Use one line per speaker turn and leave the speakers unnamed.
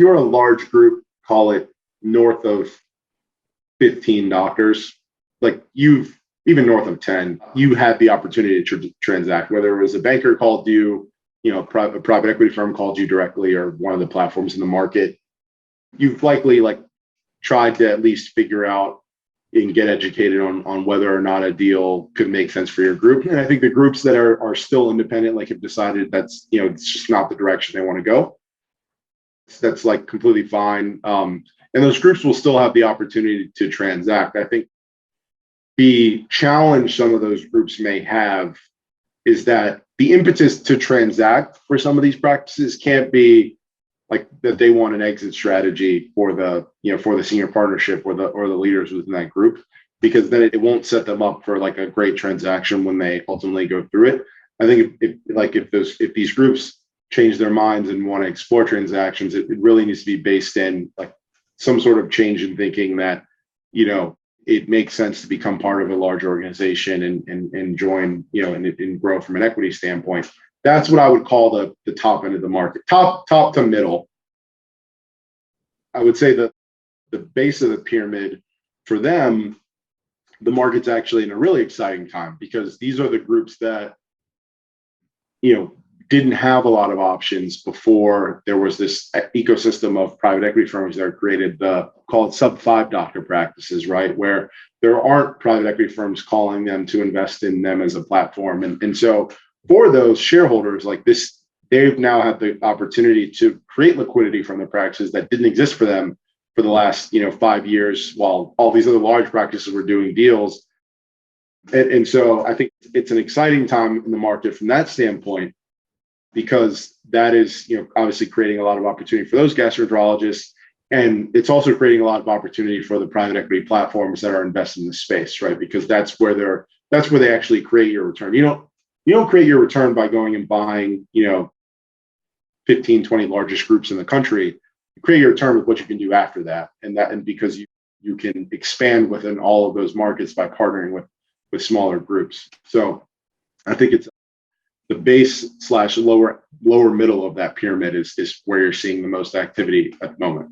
you're a large group, call it north of 15 doctors, like even north of 10, you had the opportunity to transact, whether it was a banker called you, a private equity firm called you directly, or one of the platforms in the market. You've likely tried to at least figure out and get educated on whether or not a deal could make sense for your group. And I think the groups that are still independent, have decided that's, it's just not the direction they want to go. That's completely fine. And those groups will still have the opportunity to transact. I think the challenge some of those groups may have is that the impetus to transact for some of these practices can't be that they want an exit strategy for the senior partnership or the leaders within that group, because then it won't set them up for a great transaction when they ultimately go through it. I think if these groups change their minds and want to explore transactions, it really needs to be based in some sort of change in thinking that, it makes sense to become part of a large organization and join, and grow from an equity standpoint. That's what I would call the top end of the market, top to middle. I would say that the base of the pyramid, for them, the market's actually in a really exciting time, because these are the groups that, didn't have a lot of options before there was this ecosystem of private equity firms that are created, called sub-5 doctor practices, right? Where there aren't private equity firms calling them to invest in them as a platform. And so for those shareholders like this, they've now had the opportunity to create liquidity from the practices that didn't exist for them for the last 5 years, while all these other large practices were doing deals. And so I think it's an exciting time in the market from that standpoint, because that is, obviously creating a lot of opportunity for those gastroenterologists. And it's also creating a lot of opportunity for the private equity platforms that are invested in the space, right? Because that's where they actually create your return. You don't create your return by going and buying, 15, 20 largest groups in the country. You create your return with what you can do after that. And because you can expand within all of those markets by partnering with smaller groups. So I think it's the base / lower middle of that pyramid is where you're seeing the most activity at the moment.